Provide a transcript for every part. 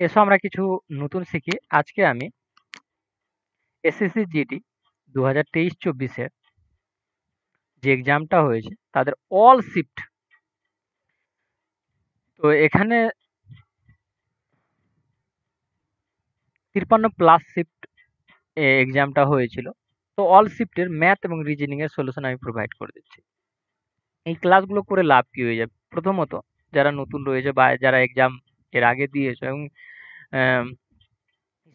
এসো আমরা কিছু নতুন শিখি। আজকে আমি এসএসসি জিডি 2023-24 যে এক্সামটা হয়েছে তাদের অল শিফট। তো এখানে 53 প্লাস শিফট এক্সামটা হয়েছিল। তো অল শিফটের ম্যাথ এবং রিজনিং এর সলিউশন আমি প্রোভাইড করে দিচ্ছি। এই ক্লাসগুলো করে লাভ কি হয়ে যাবে? প্রথমত, যারা নতুন রয়েছে বা যারা এক্সাম এর আগে দিয়েছে এবং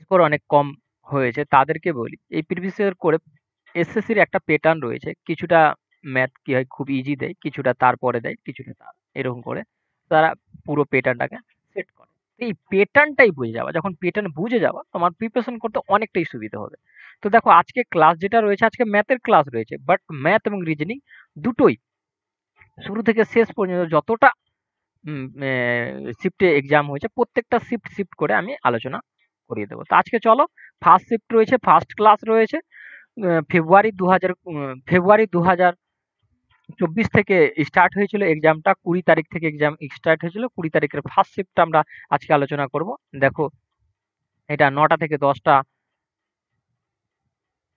স্কোর অনেক কম হয়েছে তাদেরকে বলি, এই প্রিভিয়াস ইয়ার করে এসএসসির একটা প্যাটার্ন রয়েছে। কিছুটা ম্যাথ কি হয় খুব ইজি দেয়, কিছুটা তারপরে দেয়, কিছুটা এরকম করে তারা পুরো প্যাটার্নটাকে সেট করে। তো এই প্যাটার্নটাই বুঝে যাওয়া, যখন প্যাটার্ন বুঝে যাওয়া তোমার প্রিপারেশন করতে অনেকটাই সুবিধা হবে। তো দেখো আজকে ক্লাস যেটা রয়েছে, আজকে ম্যাথের ক্লাস রয়েছে, বাট ম্যাথ এবং রিজনিং দুটোই শুরু থেকে শেষ পর্যন্ত যতটা শিফটে এক্সাম হয়েছে প্রত্যেকটা শিফট শিফট করে আমি আলোচনা করিয়ে দেবো। তো আজকে চলো, ফার্স্ট শিফট রয়েছে, ফার্স্ট ক্লাস রয়েছে। ফেব্রুয়ারি 2024 থেকে স্টার্ট হয়েছিল এক্সামটা, 20 তারিখ থেকে এক্সাম স্টার্ট হয়েছিল। 20 তারিখের ফার্স্ট শিফট আমরা আজকে আলোচনা করব। দেখো এটা 9টা থেকে 10টা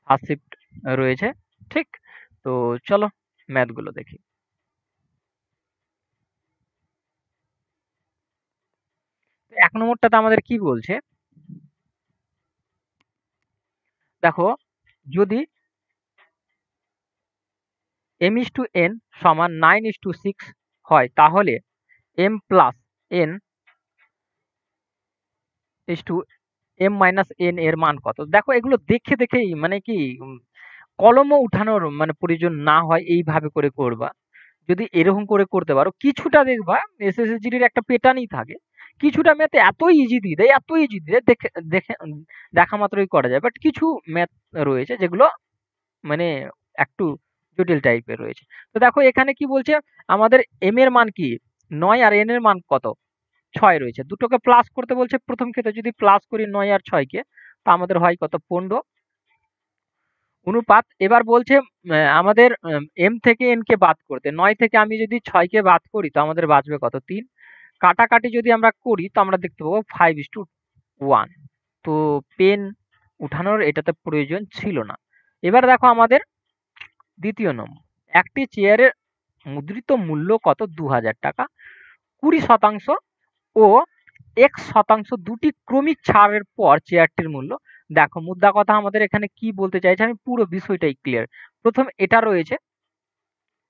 ফার্স্ট শিফট রয়েছে, ঠিক? তো চলো ম্যাথগুলো দেখি। তো 1 নম্বরটাতে আমাদের কি বলছে দেখো, যদি m/n সমান 9:6 হয় তাহলে m plus n is to m-n এর মান কত? দেখো এগুলো দেখে দেখেই মানে কি কলমও উঠানোর মানে প্রয়োজন না হয় এইভাবে করে করবা। যদি এরকম করে করতে পারো কিছুটা দেখবা এসএসসির একটা প্যাটার্নই থাকে। কিছুটা ম্যাথ এত ইজি দিয়ে দেয়, এত ইজি দিয়ে দেয়, দেখে দেখে দেখা মাত্রই করা যায়। বাট কিছু ম্যাথ রয়েছে যেগুলো মানে একটু জটিল টাইপের রয়েছে। তো দেখো এখানে কি বলছে, আমাদের m এর মান কি 9 আর n এর মান কত 6 রয়েছে। দুটোকে প্লাস করতে বলছে। প্রথম ক্ষেত্রে যদি প্লাস করি 9 আর 6 কে, তা আমাদের হয় কত 15 অনুপাত। এবার বলছে আমাদের m থেকে n কে বাদ করতে। 9 থেকে আমি যদি 6 কে বাদ করি তো আমাদের বাঁচবে কত 3। কাটাকাটি যদি আমরা করি তো আমরা দেখতে পাবো 5:1। তো পেন উঠানোর এটাতে প্রয়োজন ছিল না। এবার দেখো আমাদের দ্বিতীয় নম্বর, একটি চেয়ারের মুদ্রিত মূল্য কত 2000 টাকা। 20% ও x% দুটি ক্রমিক ছাড়ের পর চেয়ারটির মূল্য। দেখো মুদ্রা কথা আমাদের এখানে কি বলতে চাইছে, আমি পুরো বিষয়টাই ক্লিয়ার। প্রথম এটা রয়েছে,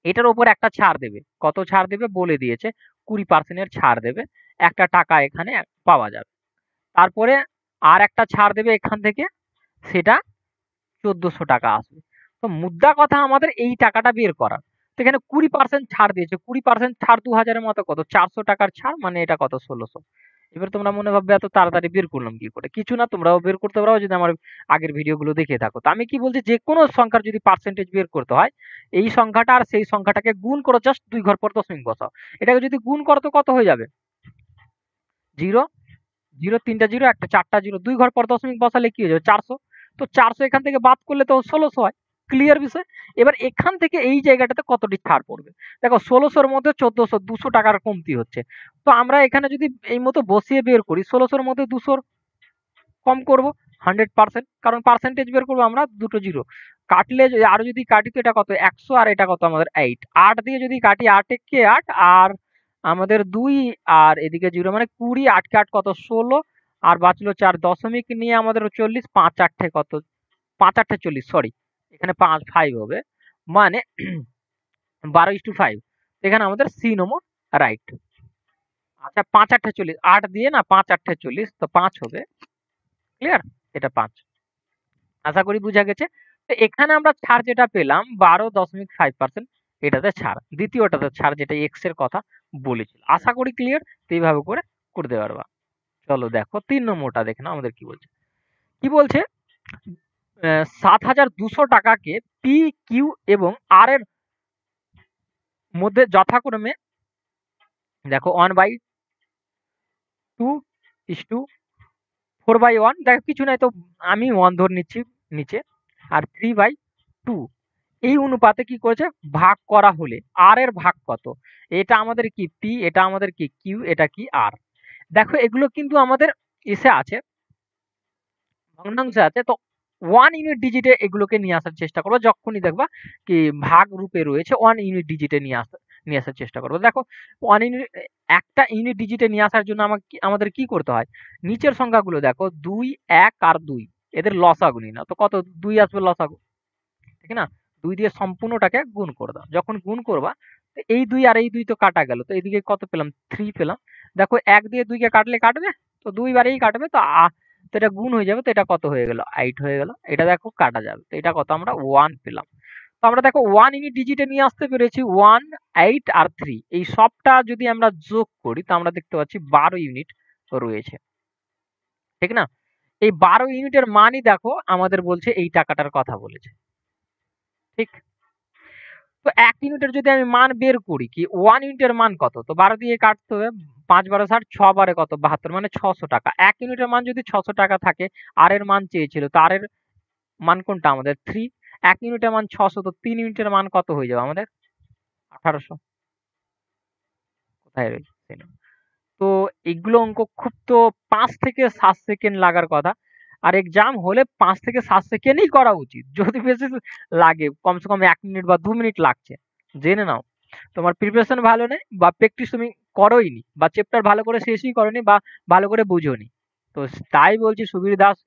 এটার উপর একটা ছাড় দেবে। কত ছাড় দেবে বলে দিয়েছে, 20% এর ছাড় দেবে, একটা টাকা এখানে পাওয়া যাবে। তারপরে আর একটা ছাড় দেবে এখান থেকে, সেটা 1400 টাকা আসবে। তো মুদ্রা কথা আমাদের এই টাকাটা বের করা। তো এখানে 20% ছাড় দিয়েছে, 20% ছাড় 2000 এর মতো কত 400 টাকার ছাড়, মানে এটা কত 1600। এবার তোমরা মনে ভাববে এত তাড়াতাড়ি বের করলাম কি করে? কিছু না, তোমরাও বের করতে পারো যদি আমার আগের ভিডিওগুলো দেখে থাকো। তো আমি কি বলছি, যে কোনো সংখ্যার যদি পার্সেন্টেজ বের করতে হয়, এই সংখ্যাটা আর সেই সংখ্যাটাকে গুণ করো, জাস্ট 2 ঘর পর দশমিক বসাও। এটাকে যদি গুণ করো তো কত হয়ে যাবে? 0, 0 3টা 0 একটা 4টা 0, 2 ঘর পর দশমিক বসালে কি হয়ে যাবে 400। তো 400 এখান থেকে বাদ করলে তো 1600 হয়। ক্লিয়ার বিষয়? এবার এখান থেকে এই জায়গাটাতে কতটি ছাড় পড়বে? দেখো 1600 এর মধ্যে 1400 200 টাকার কমতি হচ্ছে। তো আমরা এখানে যদি এই মতো বসিয়ে বের করি 1600 এর মধ্যে 200 কম করব 100%, কারণ পার্সেন্টেজ বের করবো আমরা দুটো জিরো কাটলে। আরো যদি কাটি তো এটা কত 100 আর এটা কত আমাদের 8। 8 দিয়ে যদি কাটি 8 কে 8 আর আমাদের 2 আর এদিকে 0 মানে 20, 8 কে 8 কত 16 আর বাঁচলো 4 দশমিক নিয়ে আমাদের 40, 5 8 কত 5 8 40, সরি এখানে 5 হবে মানে 12:5। এখানে আমাদের সি নম্বর রাইট। আচ্ছা 5 8 40, 8 দিয়ে না 5 8 40, তো 5 হবে। ক্লিয়ার? এটা 5। আশা করি বুঝা গেছে। তো এখানে আমরা ছাড় যেটা পেলাম 12.5%, এটাতে ছাড়। দ্বিতীয়টাতে ছাড় যেটা এক্স এর কথা বলেছিল। আশা করি ক্লিয়ার। তো এইভাবে করে করতে পারবা। চলো দেখো 3 নম্বরটা দেখে নাও আমাদের কি বলছে। কি বলছে, 7,200 টাকাকে পি, কিউ এবং আর এর মধ্যে যথাক্রমে দেখো 1/2:4/1, দেখো কিছু নাই তো আমি 1 ধরে নিচ্ছি নিচে, আর 3/2 এই অনুপাতে কি করেছে ভাগ করা হলে আর এর ভাগ কত? এটা আমাদের কি পি, এটা আমাদের কি কিউ, এটা কি আর। দেখো এগুলো কিন্তু আমাদের ইসে আছে, ভগ্নাংশে আছে। তো 1 ইউনিট ডিজিটে এগুলোকে নিয়ে আসার চেষ্টা করবো। যখনই দেখবা কি ভাগ রূপে রয়েছে 1 ইউনিট ডিজিটে নিয়ে আসার চেষ্টা করবো। দেখো 1 ইউনিট, একটা ইউনিট ডিজিটে নিয়ে আসার জন্য আমাদের কি করতে হয়? নিচের সংখ্যাগুলো দেখো 2, 1 আর 2, এদের লসাগু নিই। তো কত 2 আসবে লসাগু, ঠিক না? 2 দিয়ে সম্পূর্ণটাকে গুণ করে দাও। যখন গুণ করবা, তো এই 2 আর এই 2 তো কাটা গেল। তো এদিকে কত পেলাম? 3 পেলাম। দেখো 1 দিয়ে 2 কে কাটলে কাটবে, তো 2 বারেই কাটবে। তো এটা গুণ হয়ে যাবে। তো এটা কত হয়ে গেল? 8 হয়ে গেল। এটা দেখো কাটা যাবে। তো এটা কত? আমরা 1 পেলাম। তো আমরা দেখো 1 ইউনিট ডিজিটে নিয়ে আসতে পেরেছি। 1, 8 আর 3 এই সবটা যদি আমরা যোগ করি, তো আমরা দেখতে পাচ্ছি 12 ইউনিট রয়েছে, ঠিক না? এই 12 ইউনিটের মানই দেখো আমাদের বলছে এই টাকাটার কথা বলেছে, ঠিক? তো 1 ইউনিটের যদি আমি মান বের করি, কি 1 ইউনিটের মান কত? তো 12 দিয়ে কাটতে হবে। 5 12 60, 6 বারে কত? 72, মানে 600 টাকা। 1 ইউনিটের মান যদি 600 টাকা থাকে, আর এর মান চেয়েছিল, তো আর এর মান কোনটা আমাদের? 3। 1 ইউনিটের মান 600, তো 3 ইউনিটের মান কত হয়ে যাবে আমাদের? 1800। কোথায় রয়েছে? তো এগুলো অঙ্ক খুব তো 5 থেকে 7 সেকেন্ড লাগার কথা। আর এক্সাম হলে 5 থেকে 7 সেকেন্ডই করা উচিত। যদি বেশি লাগে, কমসে কম 1 মিনিট বা 2 মিনিট লাগছে। জেনে নাও। তোমার প্রিপারেশন ভালো নেই, বা প্র্যাকটিস তুমি করোইনি, বা চ্যাপ্টার ভালো করে শেষই করোনি, বা ভালো করে বুঝোনি। তো তাই বলছি সুবীর দাস,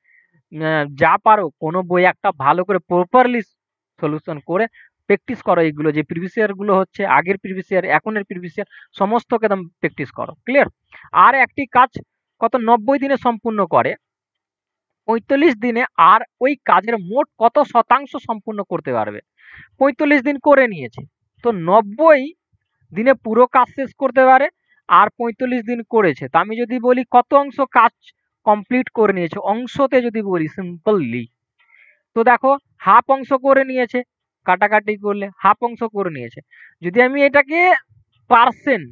যা পারো কোনো বই একটা ভালো করে প্রপারলি সলিউশন করে প্র্যাকটিস করো। এইগুলো যে প্রিভিয়াস ইয়ার গুলো হচ্ছে, আগের প্রিভিয়াস ইয়ার, এখনের প্রিভিয়াস ইয়ার, সমস্তকে একদম প্র্যাকটিস করো। ক্লিয়ার? আর একটি কাজ কত 90 দিনে সম্পূর্ণ করে, 45 দিনে আর ওই কাজের মোট কত শতাংশ সম্পূর্ণ করতে পারবে? 45 দিন করে নিয়েছে, তো 90 দিনে পুরো কাজ শেষ করতে পারে, আর 45 দিন করেছে। তো আমি যদি বলি কত অংশ কাজ কমপ্লিট করে নিয়েছে, অংশতে যদি বলি সিম্পলি, তো দেখো হাফ অংশ করে নিয়েছে। কাটাকাটি করলে হাফ অংশ করে নিয়েছে। যদি আমি এটাকে পার্সেন্ট,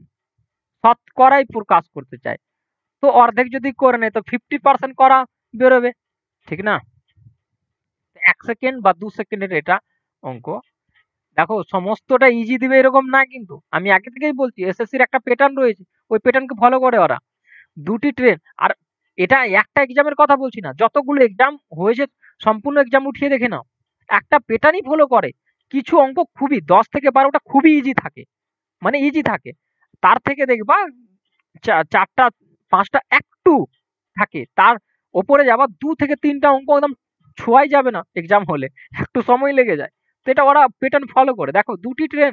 শতকরায় প্রকাশ করতে চাই, তো অর্ধেক যদি করে নেয়, তো 50% করা বেরোবে, ঠিক না? 1 সেকেন্ড বা 2 সেকেন্ডের এটা অঙ্ক। দেখো সমস্তটা ইজি দিবে এরকম না, কিন্তু আমি আগে থেকেই বলছি এসএসসির একটা প্যাটার্ন রয়েছে, ওই প্যাটার্নকে ফলো করে ওরা। দুটি ট্রেন। আর এটা একটা এক্সামের কথা বলছি না, যতগুলো এক্সাম হয়েছে সম্পূর্ণ এক্সাম উঠিয়ে দেখে নাও, একটা প্যাটার্নই ফলো করে। কিছু অঙ্ক খুবই 10 থেকে 12টা খুবই ইজি থাকে, মানে ইজি থাকে। তার থেকে দেখবা 4টা 5টা একটু থাকে, তার ওপরে যাবা 2 থেকে 3টা অঙ্ক একদম ছোঁয়াই যাবে না এক্সাম হলে, একটু সময় লেগে যায়। তো এটা ওরা প্যাটার্ন ফলো করে। দেখো দুটি ট্রেন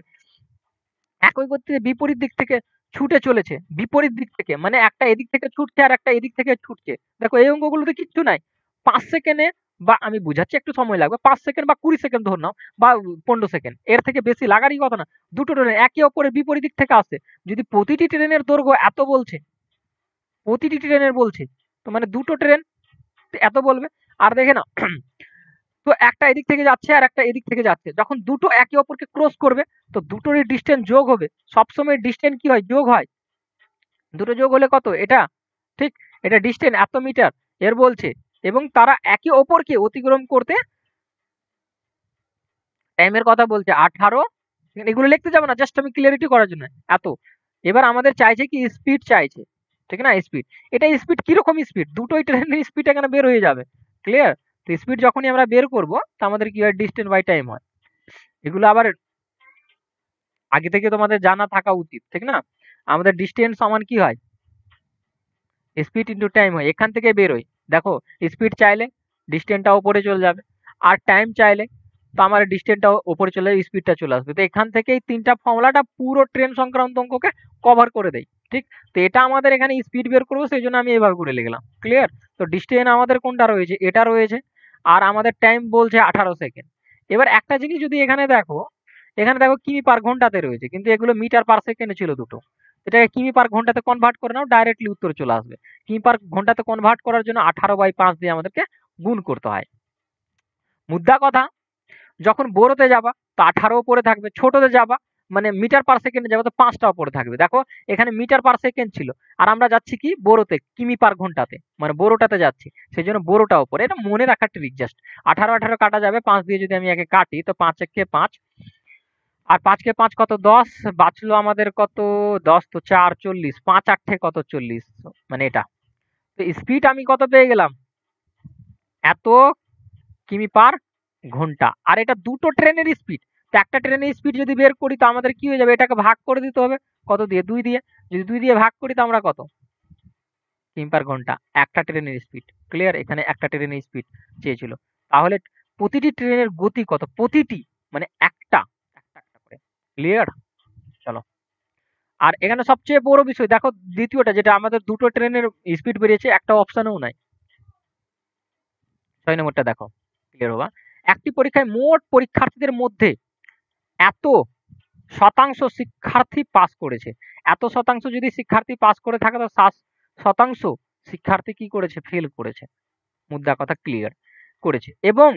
একই গতিতে বিপরীত দিক থেকে ছুটে চলেছে, বিপরীত দিক থেকে, মানে একটা এদিক থেকে ছুটছে আর একটা এদিক থেকে ছুটছে। দেখো এই অঙ্কগুলোতে কিচ্ছু নাই। 5 সেকেন্ডে, বা আমি বুঝাচ্ছি একটু সময় লাগবে, 5 সেকেন্ড বা 20 সেকেন্ড ধরে নাও, বা 15 সেকেন্ড, এর থেকে বেশি লাগারই কথা না। দুটো ট্রেন একে অপরের বিপরীত দিক থেকে আসছে, যদি প্রতিটি ট্রেনের দৈর্ঘ্য এত বলছে, প্রতিটি ট্রেনের বলছে, তো মানে দুটো ট্রেন এত বলবে। আর দেখে না, তো একটা এদিক থেকে যাচ্ছে আর একটা এদিক থেকে যাচ্ছে, যখন দুটো একে অপরকে ক্রস করবে, তো দুটোরই ডিস্টেন্স যোগ হবে। সবসময় ডিস্টেন্স কি হয়? যোগ হয়। দুটো যোগ হলে কত? এটা, ঠিক? এটা ডিস্টেন্স এত মিটার এর বলছে, এবং তারা একে অপরকে অতিক্রম করতে টাইমের কথা বলছে 18। এগুলো লিখতে যাবো না, জাস্ট আমি ক্লিয়ারিটি করার জন্য এত। এবার আমাদের চাইছে কি? স্পিড চাইছে, ঠিক না? স্পিড। এটা স্পিড কিরকম স্পিড? দুটোই ট্রেনের স্পিড এখানে বের হয়ে যাবে। ক্লিয়ার? তো স্পিড যখনই আমরা বের করব, তো আমাদের কি হয়? ডিস্টেন্স বাই টাইম হয়। এগুলো আবার আগে থেকে তোমাদের জানা থাকা উচিত, ঠিক না? আমাদের ডিস্টেন্স সমান কি হয়? স্পিড ইন্টু টাইম হয়, এখান থেকে বেরোয়। দেখো স্পিড চাইলে ডিস্টেন্সটা উপরে চলে যাবে, আর টাইম চাইলে তো আমার ডিস্টেন্সটা উপরে চলে যাবে, স্পিডটা চলে আসবে। তো এখান থেকে এই তিনটা ফর্মুলাটা পুরো ট্রেন সংক্রান্ত অঙ্ককে কভার করে দেয়, ঠিক? তো এটা আমাদের এখানে স্পিড বের করবো, সেই জন্য আমি এভাবে করে লিখলাম। ক্লিয়ার? তো ডিস্টেন্স আমাদের কোনটা রয়েছে? এটা রয়েছে। আর আমাদের টাইম বলছে 18 সেকেন্ড। এবার একটা জিনিস যদি এখানে দেখো, এখানে দেখো কিমি পার ঘন্টাতে রয়েছে, কিন্তু এগুলো মিটার পার সেকেন্ডে ছিল দুটো। এটাকে কিমি পার ঘন্টাতে কনভার্ট করে নাও, ডাইরেক্টলি উত্তর চলে আসবে। কিমি পার ঘন্টাতে কনভার্ট করার জন্য 18/5 দিয়ে আমাদেরকে গুণ করতে হয়। মুদ্রা কথা, যখন বড়তে যাবা তো 18 উপরে থাকবে, ছোটতে যাবা মানে মিটার পার সেকেন্ডে যাবে, তো 5টা উপরে থাকবে। দেখো এখানে মিটার পার সেকেন্ড ছিল, আর আমরা যাচ্ছি কি? বড়তে, কিমি পার ঘন্টাতে, মানে বড়টাতে যাচ্ছি, সেই জন্য বড়টা উপরে। এটা মনে রাখার ট্রিক জাস্ট। 18 18 কাটা যাবে, 5 দিয়ে যদি আমি একে কাটি, তো 5 একে 5, আর 5 কে 5 কত? 10, বাঁচলো আমাদের কত? 10 তো 4 40, 5 8 কত? 40, মানে এটা। তো স্পিড আমি কত পেয়ে গেলাম, এত কিমি পার ঘন্টা। আর এটা দুটো ট্রেনের স্পিড। তো একটা ট্রেনের স্পিড যদি বের করি তো আমাদের কি হয়ে যাবে, এটাকে ভাগ করে দিতে হবে কত দিয়ে, 2 দিয়ে। যদি 2 দিয়ে ভাগ করি তো আমরা কত কিমি পার ঘন্টা, একটা ট্রেনের স্পিড। ক্লিয়ার? এখানে একটা ট্রেনের স্পিড চেয়েছিল। তাহলে প্রতিটি ট্রেনের গতি কত, প্রতিটি মানে একটা একটা একটা করে। ক্লিয়ার? চলো। আর এখানে সবচেয়ে বড় বিষয় দেখো, দ্বিতীয়টা যেটা আমাদের দুটো ট্রেনের স্পিড বেরিয়েছে, একটা অপশনেও নাই। 6 নম্বরটা দেখো, ক্লিয়ার হবা। একটি পরীক্ষায় মোট পরীক্ষার্থীদের মধ্যে এত শতাংশ শিক্ষার্থী পাস করেছে। এত শতাংশ যদি শিক্ষার্থী পাস করে থাকে তো শতাংশ শিক্ষার্থী কি করেছে, ফেল করেছে। মুদ্রা কথা ক্লিয়ার করেছে। এবং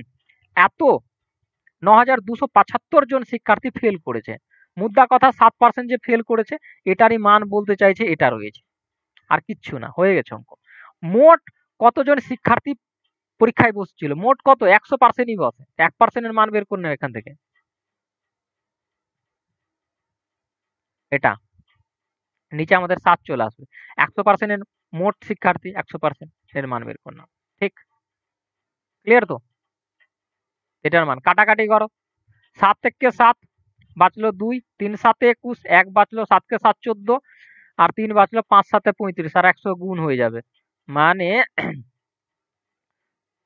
এত ৯,২৭৫ জন শিক্ষার্থী ফেল করেছে। মুদ্রা কথা 7% যে ফেল করেছে এটারই মান বলতে চাইছে, এটা রয়েছে, আর কিচ্ছু না, হয়ে গেছে অঙ্ক। মোট কতজন শিক্ষার্থী পরীক্ষায় বসছিল, মোট কত, 100%ই বসে। 1% এর মান বের করে নাও এখান থেকে, এটা নিচে আমাদের 7 চলে আসবে। 100% এর মোট শিক্ষার্থী, 100% এর মান বের করে নাও। ঠিক? ক্লিয়ার তো? এটার মান কাটাকাটি করো। 7 থেকে 7 বাঁচলো 2, 3 7 21, 1 বাঁচলো, 7 কে 7 14, আর 3 বাঁচলো, 5 7 35, আর 100 গুণ হয়ে যাবে। মানে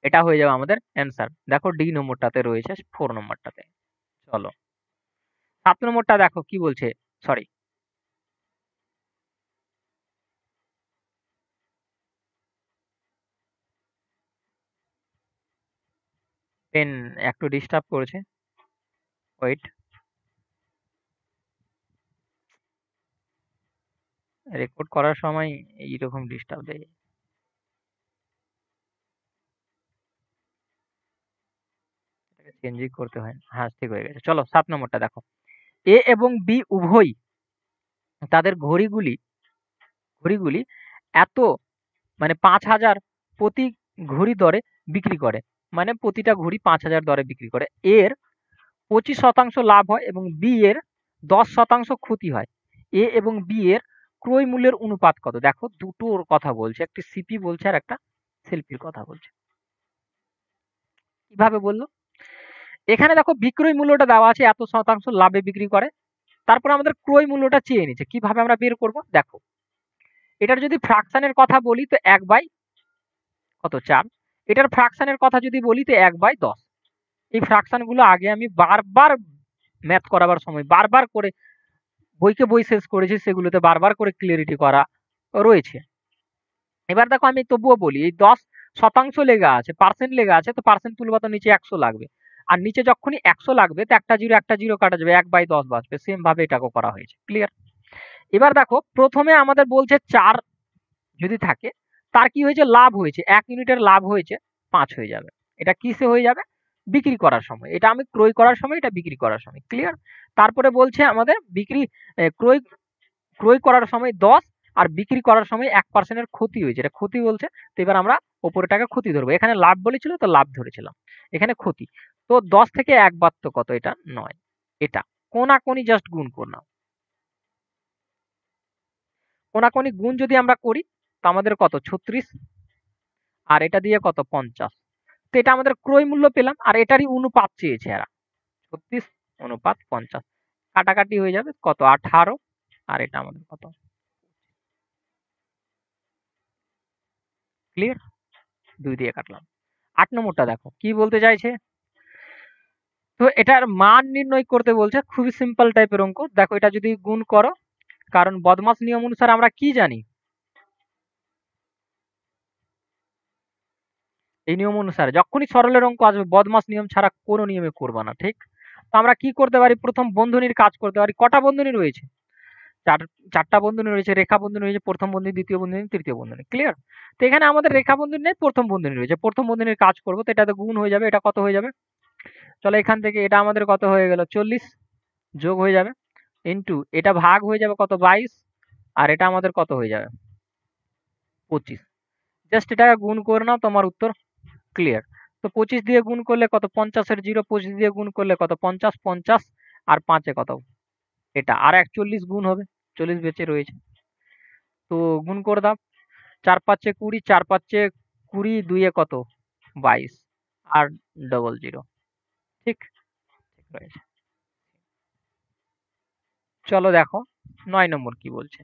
এটা হয়ে যাবে আমাদের অ্যান্সার। দেখো ডি নম্বরটাতে রয়েছে, 4 নম্বরটাতে। চলো 7 নম্বরটা দেখো কি বলছে, সরি পেন একটু ডিস্টার্ব করেছে, ওয়েট। রেকর্ড করার সময় এইরকম ডিস্টার্ব দেয়, এটাকে চেঞ্জই করতে হয়। হ্যাঁ ঠিক হয়ে গেছে। চলো 7 নম্বরটা দেখো। এ এবং বি উভয়ই তাদের ঘড়িগুলি এত মানে 5,000 প্রতি ঘড়ি দরে বিক্রি করে। মানে প্রতিটা ঘড়ি 5,000 দরে বিক্রি করে। এর 25% লাভ হয় এবং বি এর 10% ক্ষতি হয়। এ এবং বি এর ক্রয় মূল্যের অনুপাত কত? দেখো দুটোর কথা বলছে, একটি সিপি বলছে আর একটা সেলফির কথা বলছে। কিভাবে বললো? এখানে দেখো বিক্রয় মূল্যটা দেওয়া আছে, এত শতাংশ লাভে বিক্রি করে। তারপর আমাদের ক্রয় মূল্যটা চেয়ে নিচ্ছে, কিভাবে আমরা বের করব দেখো। এটার যদি ফ্র্যাকশনের কথা বলি তো 1 বাই কত 4। এটার ফ্র্যাকশনের কথা যদি বলি তো 1/10। এই ফ্র্যাকশন গুলো আগে আমি বারবার ম্যাথ করাবার সময় বারবার করে বইকে বই শেষ করেছি, সেগুলোতে বারবার করে ক্লিয়ারিটি করা রয়েছে। এবার দেখো আমি তবুও বলি, এই 10% লেখা আছে, পার্সেন্ট লেখা আছে, তো পার্সেন্ট তুলবা তো নিচে 100 লাগবে। আর নিচে যখনই 100 লাগবে তো একটা জিরো কাটা যাবে, 1/10 বাঁচবে। সেম ভাবে এটাকেও করা হয়েছে। ক্লিয়ার? এবার দেখো প্রথমে আমাদের বলছে 4 যদি থাকে, তার কি হয়েছে, লাভ হয়েছে, 1 ইউনিটের লাভ হয়েছে 5 হয়ে যাবে। এটা কিসে হয়ে যাবে, বিক্রি করার সময়। এটা আমি ক্রয় করার সময়, এটা বিক্রি করার সময়। ক্লিয়ার? তারপরে বলছে আমাদের বিক্রি ক্রয় ক্রয় করার সময় 10 আর বিক্রি করার সময় 1% এর ক্ষতি হয়েছে, এটা ক্ষতি বলছে। তো এবার আমরা ওপরেটাকে ক্ষতি ধরবো। এখানে লাভ বলেছিল তো লাভ ধরেছিলাম, এখানে ক্ষতি। তো 10 থেকে 1 বাদ তো কত, এটা 9। এটা কোনাকুনি জাস্ট গুণ করলাম। কোনাকুনি গুণ যদি আমরা করি তো আমাদের কত 36, আর এটা দিয়ে কত 50। তো এটা আমাদের ক্রয় মূল্য পেলাম, আর এটারই অনুপাত চেয়েছে এরা, 36 অনুপাত 50। কাটাকাটি হয়ে যাবে কত 18, আর এটা আমাদের কত। ক্লিয়ার? 2 দিয়ে কাটলাম। 8 নম্বরটা দেখো কি বলতে চাইছে। তো এটার মান নির্ণয় করতে বলছে, খুবই সিম্পল টাইপের অঙ্ক। দেখো এটা যদি গুণ করো, কারণ বদমাস নিয়ম অনুসারে আমরা কি জানি, এই নিয়ম অনুসারে যখনই সরলের অঙ্ক আসবে বদমাস নিয়ম ছাড়া কোনো নিয়মে করবা না। ঠিক? তো আমরা কি করতে পারি, প্রথম বন্ধনীর কাজ করতে পারি। কটা বন্ধনী রয়েছে, চারটা বন্ধনী রয়েছে, রেখা বন্ধনী রয়েছে, প্রথম বন্ধনী, দ্বিতীয় বন্ধনী, তৃতীয় বন্ধনী। ক্লিয়ার? তো এখানে আমাদের রেখা বন্ধনী নেই, প্রথম বন্ধনী রয়েছে। প্রথম বন্ধনীর কাজ করবো, তো এটাতে গুণ হয়ে যাবে, এটা কত হয়ে যাবে, চলো এখান থেকে এটা আমাদের কত হয়ে গেল 40 যোগ হয়ে যাবে, ইন্টু এটা ভাগ হয়ে যাবে কত 22, আর এটা আমাদের কত হয়ে যাবে 25। জাস্ট এটাকে গুণ করে নাও, তোমার উত্তর ক্লিয়ার। তো 25 দিয়ে গুণ করলে কত, 50-এর 0 25 দিয়ে গুণ করলে কত 50, 50 আর 5-এ কত, এটা আর 41 গুণ হবে, 40 বেঁচে রয়েছে। তো গুণ করে দাও। 4 5 20, 4 5 20, 2 কত 22 আর ডবল জিরো। ঠিক রয়েছে। চলো দেখো 9 নম্বর কি বলছে।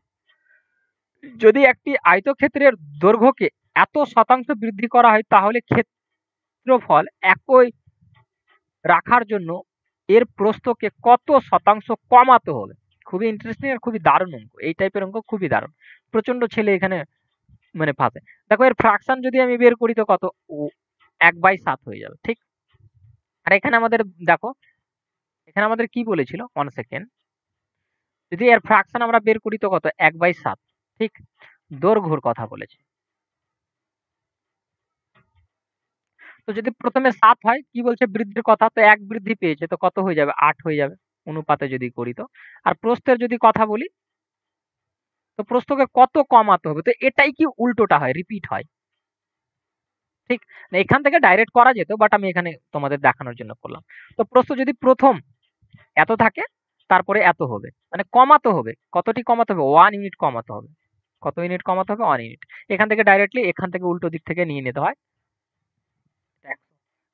যদি একটি আয়তক্ষেত্রের দৈর্ঘ্যকে এত শতাংশ বৃদ্ধি করা হয় তাহলে ক্ষেত্রফল একই রাখার জন্য এর প্রস্থকে কত শতাংশ কমাতে হবে। খুবই ইন্টারেস্টিং আর খুবই দারুণ অঙ্ক। এই টাইপের অঙ্ক খুবই দারুণ। প্রচন্ড ছেলে এখানে মানে ফাঁসে। দেখো এর ফ্রাকশন যদি আমি বের করি তো কত 1/7 হয়ে যাবে। ঠিক। আর এখানে আমাদের দেখো এখানে আমাদের কি বলেছিল 1 সেকেন্ড, যদি এর ফ্রাকশন আমরা বের করি তো কত 1/7। ঠিক। দৈর্ঘ্যর কথা বলেছে। তো যদি প্রথমে 7 হয় কি বলছে বৃদ্ধির কথা, তো 1 বৃদ্ধি পেয়েছে তো কত হয়ে যাবে 8 হয়ে যাবে অনুপাতে যদি করি তো। আর প্রস্থের যদি কথা বলি তো প্রস্থকে কত কমাতে হবে, তো এটাই কি উল্টোটা হয়, রিপিট হয়। ঠিক। এখান থেকে ডাইরেক্ট করা যেত বাট আমি এখানে তোমাদের দেখানোর জন্য করলাম। তো প্রস্থ যদি প্রথম এত থাকে তারপরে এত হবে, মানে কমাতে হবে। কতটি কমাতে হবে 1 ইউনিট কমাতে হবে। কত ইউনিট কমাতে হবে 1 ইউনিট। এখান থেকে ডাইরেক্টলি এখান থেকে উল্টো দিক থেকে নিয়ে নিতে হয়।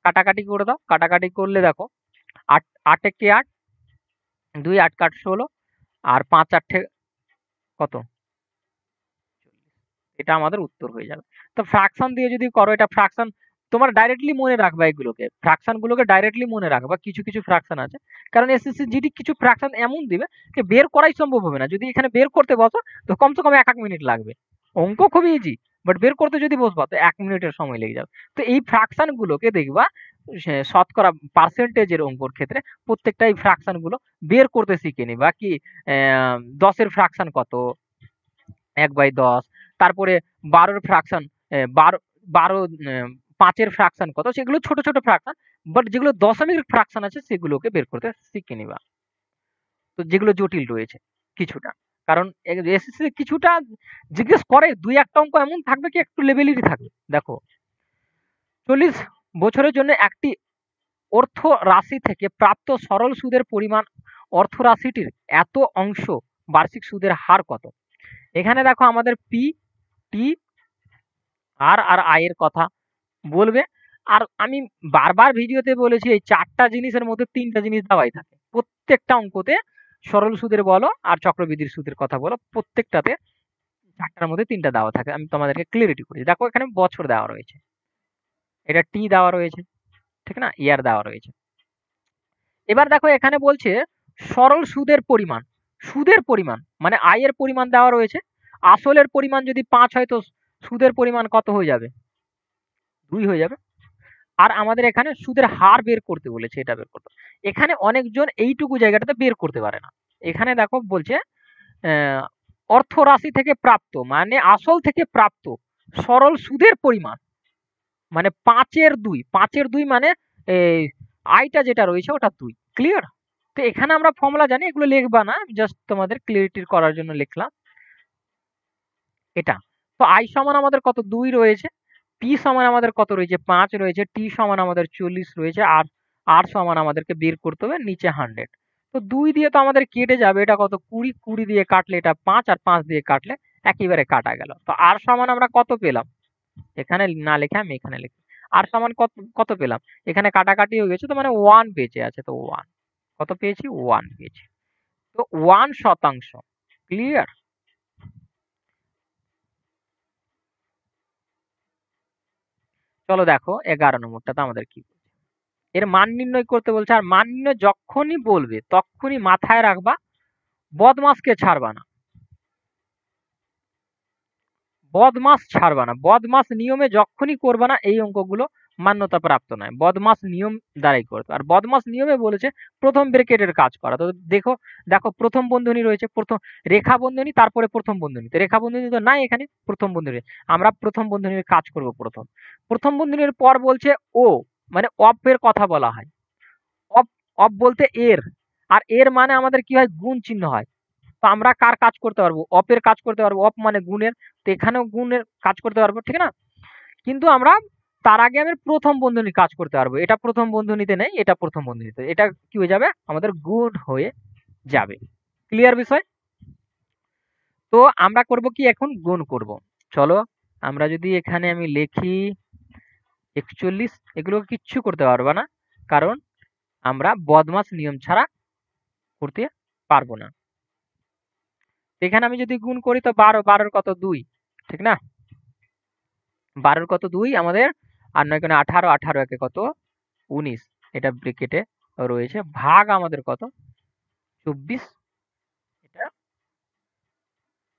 কাটাকাটি করে দাও, কাটাকাটি করলে দেখো 8 8 একে 8, 2 8 কাট 16 আর 5 8 কত, এটা আমাদের উত্তর হয়ে যাবে। তো ফ্র্যাকশন দিয়ে যদি করো, এটা ফ্র্যাকশন তোমার ডাইরেক্টলি মনে রাখবা, এগুলোকে ফ্র্যাকশন গুলোকে ডাইরেক্টলি মনে রাখবা। কিছু কিছু ফ্র্যাকশন আছে, কারণ এসএসসি জিডি কিছু ফ্র্যাকশন এমন দিবে যে বের করাই সম্ভব হবে না। যদি এখানে বের করতে বসো তো কমসে কম 1 মিনিট লাগবে। অঙ্ক খুবই ইজি, বাট বের করতে যদি বসবা তো 1 মিনিটের সময় লেগে যাবে। তো এই ফ্র্যাকশন গুলোকে দেখবা শতকরা পার্সেন্টেজের অঙ্কর ক্ষেত্রে প্রত্যেকটা এই ফ্র্যাকশন গুলো বের করতে শিখে নিবা। কি 10 এর ফ্র্যাকশন কত 1/10, তারপরে 12 এর ফ্র্যাকশন 12 5 এর ফ্র্যাকশন কত, সেগুলো ছোট ছোট ফ্র্যাকশন। বাট যেগুলো দশমিক ফ্র্যাকশন আছে সেগুলোকে বের করতে শিখে নিবা। তো যেগুলো জটিল রয়েছে কিছুটা, কারণ এসএসসি কিছুটা জিজ্ঞেস করে, 2-1টা অঙ্ক এমন থাকবে কি একটু লেভেলেরই থাকবে। দেখো 40 বছরের জন্য একটি অর্থ রাশি থেকে প্রাপ্ত সরল সুদের পরিমাণ অর্থ রাশিটির এত অংশ বার্ষিক সুদের হার কত। এখানে দেখো আমাদের পি, টি, আর আই এর কথা বলবে। আর আমি বারবার ভিডিওতে বলেছি এই 4টা জিনিসের মধ্যে 3টা জিনিস দেওয়াই থাকে প্রত্যেকটা অঙ্কতে। সরল সুদের বলো আর চক্রবৃদ্ধির সুদের কথা বলো, প্রত্যেকটাতে 4টার মধ্যে 3টা দেওয়া থাকে। আমি তোমাদেরকে ক্লিয়ারিটি করি। দেখো এখানে বছর দেওয়া রয়েছে, এটা টি দেওয়া রয়েছে, ঠিক না, ইয়ার দেওয়া রয়েছে। এবার দেখো এখানে বলছে সরল সুদের পরিমাণ। সুদের পরিমাণ মানে আয়ের পরিমাণ দেওয়া রয়েছে। আসলের পরিমাণ যদি 5 হয় তো সুদের পরিমাণ কত হয়ে যাবে 2 হয়ে যাবে। আর আমাদের এখানে সুদের হার বের করতে বলেছে, এটা বের করতে। এখানে অনেকজন এইটুকু জায়গাটাতে বের করতে পারে না। এখানে দেখো বলছে অর্থ রাশি থেকে প্রাপ্ত মানে আসল থেকে প্রাপ্ত সরল সুদের পরিমাণ মানে 5/2, 5/2 মানে আইটা যেটা রয়েছে ওটা 2। ক্লিয়ার। তো এখানে আমরা ফর্মুলা জানি, এগুলো লিখবা না, জাস্ট তোমাদের ক্লিয়ারিটি করার জন্য লিখলাম এটা। তো আই সমান আমাদের কত 2 রয়েছে, পি সমান আমাদের কত রয়েছে 5 রয়েছে, টি সমান আমাদের 40 রয়েছে, আর আর সমান আমাদেরকে বের করতে হবে নিচে 100। তো 2 দিয়ে তো আমাদের কেটে যাবে, এটা কত 20, 20 দিয়ে কাটলে এটা 5 আর 5 দিয়ে কাটলে একেবারে কাটা গেল। তো আর সমান আমরা কত পেলাম, এখানে না লিখে আমি এখানে লিখি। আর সমান কত কত পেলাম, এখানে কাটাকাটি হয়ে গেছে তো মানে 1 বেঁচে আছে। তো 1 কত পেয়েছি 1 পেয়েছি। তো 1%। ক্লিয়ার। চলো দেখো 11 নম্বরটাতে আমাদের কি এর মান নির্ণয় করতে বলছে। আর মান নির্ণয় যখনই বলবে তখনই মাথায় রাখবা বদমাসকে ছাড়বা না, বদমাস ছাড়বা না। বদমাস নিয়মে যখনই করবা না এই অঙ্কগুলো মান্যতা প্রাপ্ত নয়। বদমাস নিয়ম দ্বারাই করতে। আর বদমাস নিয়মে বলেছে প্রথম ব্র্যাকেটের কাজ করা। তো দেখো দেখো প্রথম বন্ধনী রয়েছে, প্রথম রেখা বন্ধনী, তারপরে প্রথম বন্ধনী। তো রেখা বন্ধনী তো নাই এখানে, প্রথম বন্ধনী। আমরা প্রথম বন্ধনীর কাজ করব। প্রথম প্রথম বন্ধনীর পর বলছে ও মানে অফ এর কথা বলা হয়। অফ অফ বলতে এর, আর এর মানে আমাদের কি হয় গুণ চিহ্ন হয়। তো আমরা কার কাজ করতে পারবো অপের কাজ করতে পারবো, অপ মানে গুণের। তো এখানেও গুণের কাজ করতে পারবো, ঠিক না। কিন্তু আমরা তার আগে আমি প্রথম বন্ধনীর কাজ করতে পারবো। এটা প্রথম বন্ধনীতে নেই, এটা প্রথম বন্ধনীতে, এটা কি হয়ে যাবে আমাদের গুণ হয়ে যাবে। ক্লিয়ার বিষয়। তো আমরা করব কি এখন গুণ করব। চলো আমরা যদি এখানে আমি লিখি 41, এগুলো কিচ্ছু করতে পারবো না, কারণ আমরা বদমাস নিয়ম ছাড়া করতে পারবো না। এখানে আমি যদি গুণ করি তো 12, 12 কত 2, ঠিক না? 12 কত 2 আমাদের, আর 9 কোণে 18, 18 একে কত 19, এটা ব্র্যাকেটে রয়েছে। ভাগ আমাদের কত 24, এটা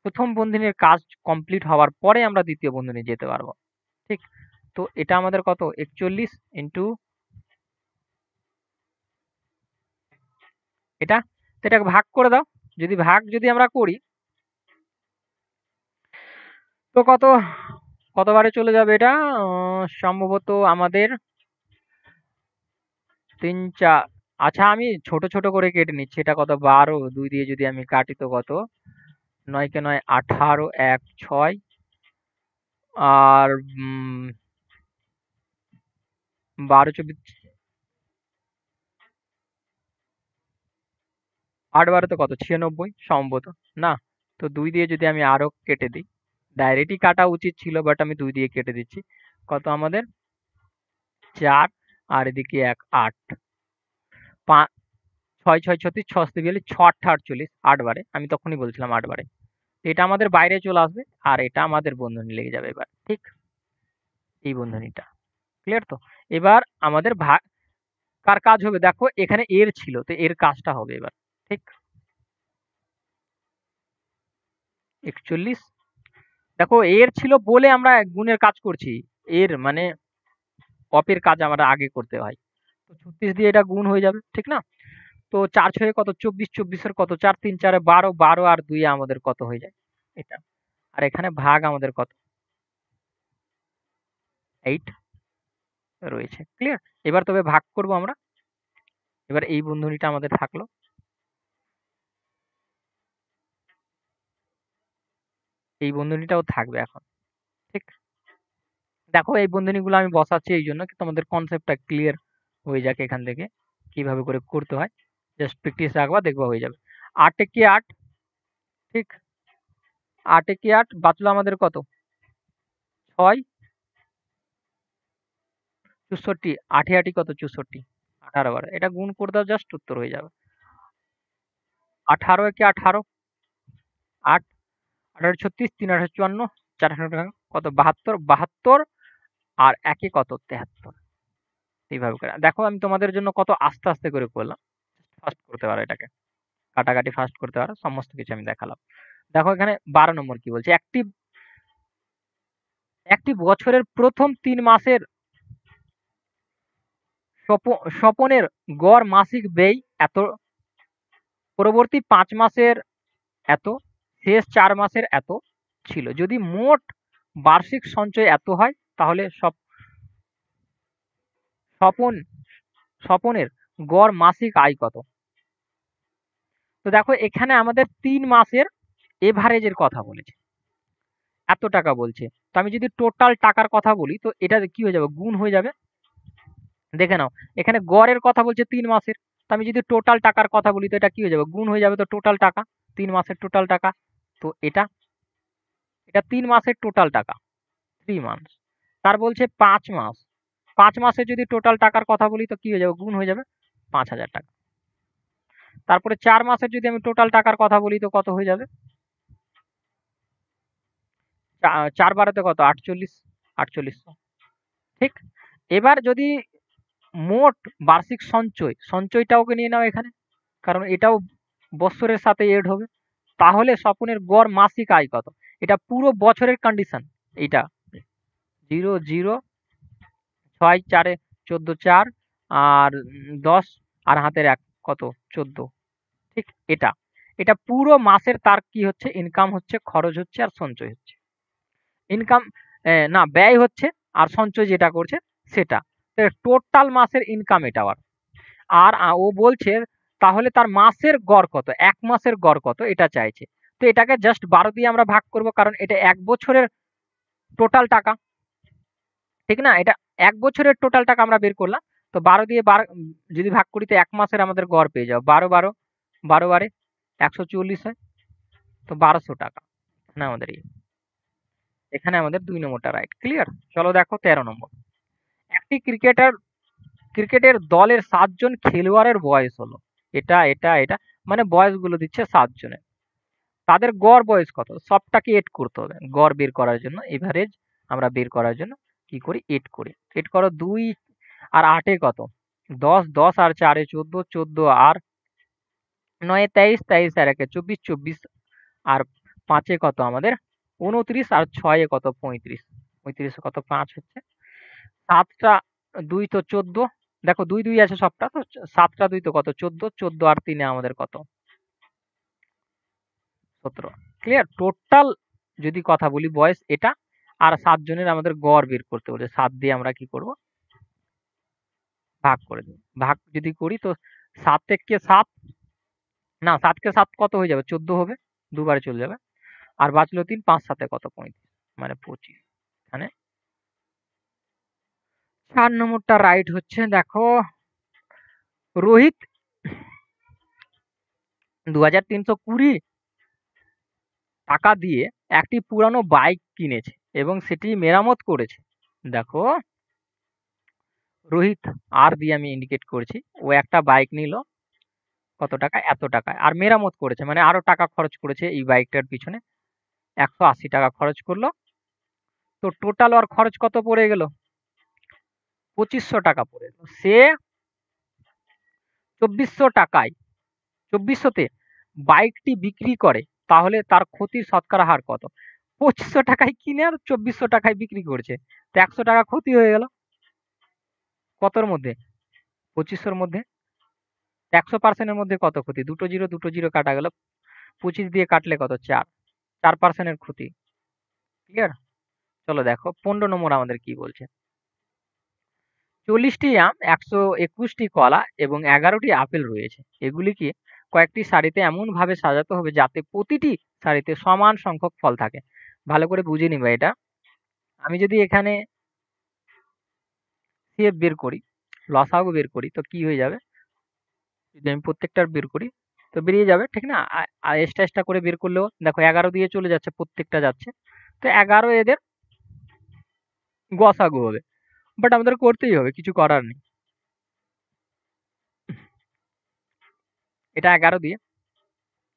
প্রথম বন্ধনীর কাজ কমপ্লিট হওয়ার পরে আমরা দ্বিতীয় বন্ধনী যেতে পারবো, ঠিক? তো এটা আমাদের কত 41 ইন্টু এটা, তো এটাকে ভাগ করে দাও। যদি ভাগ যদি আমরা করি তো কতবারে চলে যাবে এটা? সম্ভবত আমাদের 3, 4, আচ্ছা আমি ছোট ছোট করে কেটে নিচ্ছি। এটা কত 12, 2 দিয়ে যদি আমি কাটি তো কত 9 কে 9 18, 1 6, আর 12 24, 8 12 তো কত 96 সম্ভবত, না? তো 2 দিয়ে যদি আমি আরো কেটে দিই, ডাইরেক্টই কাটা উচিত ছিল, বাট আমি 2 দিয়ে কেটে দিচ্ছি। কত আমাদের 4, আর এদিকে 1 8, 5 6 6 36, 6 তে গেলে 6 8 48, 8 বারে, আমি তখনই বলছিলাম 8 বারে। এটা আমাদের বাইরে চলে আসবে, আর এটা আমাদের বন্ধনী লেগে যাবে এবার, ঠিক? এই বন্ধনীটা ক্লিয়ার তো? এবার আমাদের ভাগ কার কাজ হবে, দেখো এখানে এর ছিল, তো এর কাজটা হবে এবার, ঠিক? 41, দেখো এর ছিল বলে আমরা গুণের কাজ করছি, এর মানে অপের কাজ আমরা আগে করতে হয়। তো 36 দিয়ে এটা গুণ হয়ে যাবে, ঠিক না? তো 4 6 কত 24, 24 এর কত 4 3 4 12, 12 আর 2 আমাদের কত হয়ে যায় এটা, আর এখানে ভাগ আমাদের কত 8 রয়েছে, ক্লিয়ার? এবার তবে ভাগ করব আমরা। এবার এই বন্ধনীটা আমাদের থাকলো, এই বন্ধনীটাও থাকবে এখন, ঠিক? দেখো এই বন্ধনীগুলো আমি বসাচ্ছি এই জন্য কি তোমাদের কনসেপ্টটা ক্লিয়ার হয়ে যাক এখান থেকে, কিভাবে করে করতে হয়। জাস্ট প্র্যাকটিস রাখবা, দেখবা হয়ে যাবে। 8 একে 8, ঠিক? 8 একে 8 বাঁচলো আমাদের কত 6 64, 8 এ 8 কত 64, 18 বার, এটা গুণ করে দাও, জাস্ট উত্তর হয়ে যাবে। 18 একে 18, 8 18 36, 3 18 54, 4 18 কত 72, 72 আর একে কত 73। এইভাবে করে দেখো, আমি তোমাদের জন্য কত আস্তে আস্তে করে করলাম, ফাস্ট করতে পারো এটাকে, কাটাকাটি ফাস্ট করতে পারো, সমস্ত কিছু আমি দেখালাম। দেখো এখানে 12 নম্বর কি বলছে, একটি বছরের প্রথম 3 মাসের স্বপনের গড় মাসিক ব্যয় এত, পরবর্তী 5 মাসের এত, শেষ 4 মাসের এত ছিল। যদি মোট বার্ষিক সঞ্চয় এত হয়, তাহলে স্বপন স্বপনের গড় মাসিক আয় কত? তো দেখো এখানে আমাদের 3 মাসের এভারেজের কথা বলেছে, এত টাকা বলছে। তো আমি যদি টোটাল টাকার কথা বলি তো এটা কি হয়ে যাবে, গুণ হয়ে যাবে। দেখে নাও এখানে গড়ের কথা বলছে 3 মাসের, তো আমি যদি টোটাল টাকার কথা বলি তো এটা কি হয়ে যাবে, গুণ হয়ে যাবে। তো টোটাল টাকা 3 মাসের টোটাল টাকা, তো এটা এটা 3 মাসের টোটাল টাকা, 3 মান্থস। তার বলছে 5 মাস, 5 মাসের যদি টোটাল টাকার কথা বলি তো কি হয়ে যাবে, গুণ হয়ে যাবে 5000 টাকা। তারপরে 4 মাসের যদি আমি টোটাল টাকার কথা বলি তো কত হয়ে যাবে, 4 বারেতে কত 48, 4800, ঠিক? এবার যদি মোট বার্ষিক সঞ্চয়টাকে নিয়ে নাও এখানে, কারণ এটাও বৎসরের সাথে এড হবে। তাহলে স্বপনের গড় মাসিক আয় কত? এটা পুরো বছরের কন্ডিশন। এইটা 0 0 6 4 এ 14 4 আর 10 আর হাতের 1 কত 14, ঠিক? এটা এটা পুরো মাসের তার কি হচ্ছে, ইনকাম হচ্ছে, খরচ হচ্ছে আর সঞ্চয় হচ্ছে। ইনকাম না, ব্যয় হচ্ছে আর সঞ্চয় যেটা করছে সেটা। টোটাল মাসের ইনকাম এটা। আর ও বলছে তাহলে তার মাসের গড় কত, ১ মাসের গড় কত এটা চাইছে। তো এটাকে জাস্ট ১২ দিয়ে আমরা ভাগ করব, কারণ এটা ১ বছরের টোটাল টাকা, ঠিক না? এটা ১ বছরের টোটাল টাকা আমরা বের করলাম। তো ১২ দিয়ে যদি ভাগ করি তো ১ মাসের আমাদের গড় পেয়ে যাবো। ১২ ১২, ১২ বারে ১৪০ হয়, তো ১২০০ টাকা। না আমাদের এখানে আমাদের 2 নম্বরটা রাইট। ক্লিয়ার? চলো দেখো 13 নম্বর। একটি ক্রিকেটের দলের 7 জন খেলোয়াড়ের বয়স হলো এটা, এটা, এটা, মানে বয়সগুলো দিচ্ছে 7 জনের। তাদের গড় বয়স কত? সবটাকে এড করতে হবে। গড় বের করার জন্য, এভারেজ আমরা বের করার জন্য কি করি? এড করি। এড করো 2 আর 8 এ কত? 10, 10 আর 4 এ 14, 14 আর 9 এ 23, 23 আর 1 এ 24, 24 আর 5 এ কত আমাদের? 29 আর 6 এ কত? 35, 35 এ কত? 5 হচ্ছে। 7 টা 2 তো 14, দেখো 2, 2 আছে সবটা, তো 7 টা 2 তো কত? 14, 14 আর 3 এ আমাদের কত? 17। ক্লিয়ার? টোটাল যদি কথা বলি বয়স এটা, আর 7 জনের আমাদের গড় বের করতে বলেছে। 7 দিয়ে আমরা কি করব? ভাগ করে দেব। ভাগ যদি করি তো 7 একে 7, না 7 কে 7 কত হয়ে যাবে? 14 হবে। দুবারে চলে যাবে। আর বাঁচলো 3, 5 7 এ কত? 35, মানে 25। এখানে 4 নম্বরটা রাইট হচ্ছে। দেখো রোহিত 2320 টাকা দিয়ে একটি পুরানো বাইক কিনেছে এবং সেটি মেরামত করেছে। দেখো রোহিত, আর দিয়ে আমি ইন্ডিকেট করছি, ও একটা বাইক নিল কত টাকা? এত টাকায়, আর মেরামত করেছে মানে আরো টাকা খরচ করেছে এই বাইকটার পিছনে। 180 টাকা খরচ করলো। তো টোটাল ওর খরচ কত পড়ে গেল? 2500 টাকা পড়ে গেল। সে 2400 টাকায়, 2400 তে বাইকটি বিক্রি করে, তাহলে তার ক্ষতির শতকরা হার কত? 2500 টাকায় কিনে আর 2400 টাকায় বিক্রি করছে, তো 100 টাকা ক্ষতি হয়ে গেল। কতর মধ্যে? 2500 মধ্যে। 100% এর মধ্যে কত ক্ষতি? দুটো জিরো, দুটো জিরো কাটা গেল। 25 দিয়ে কাটলে কত? 4, 4% এর ক্ষতি। ক্লিয়ার? চলো দেখো 15 নম্বর আমাদের কি বলছে। 40টি আম, 121টি কলা এবং 11টি আপেল রয়েছে। এগুলিকে কয়েকটি সারিতে এমনভাবে সাজাতে হবে যাতে প্রতিটি সারিতে সমান সংখ্যক ফল থাকে। ভালো করে বুঝে নিবা এটা। আমি যদি এখানে CF বের করি, লসাগু বের করি, তো কি হয়ে যাবে? যদি আমি প্রত্যেকটার বের করি তো বেরিয়ে যাবে, ঠিক না? আর এক্সট্রা এক্সট্রা করে বের করলেও দেখো 11 দিয়ে চলে যাচ্ছে, প্রত্যেকটা যাচ্ছে। তো 11 এদের গসাগু হবে। বাট আমাদের করতেই হবে, কিছু করার নেই। এটা 11 দিয়ে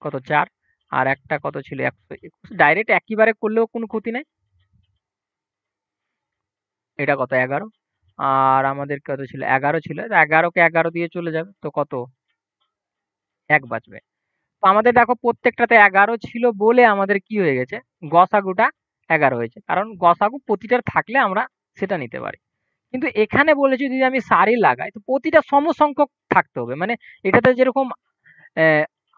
কত? 4, আর একটা কত ছিল? 121। ডাইরেক্ট একইবারে করলেও কোনো ক্ষতি নাই। এটা কত? 11। আর আমাদের কত ছিল? 11 ছিল। 11 কে 11 দিয়ে চলে যাবে, তো কত? 1 বাঁচবে। তো আমাদের দেখো প্রত্যেকটাতে 11 ছিল বলে আমাদের কি হয়ে গেছে? গসাগুটা 11 হয়েছে। কারণ গসাগু প্রতিটার থাকলে আমরা সেটা নিতে পারি। কিন্তু এখানে বলেছে যদি আমি সারি লাগাই তো প্রতিটা সমসংখ্যক থাকতে হবে। মানে এটাতে যেরকম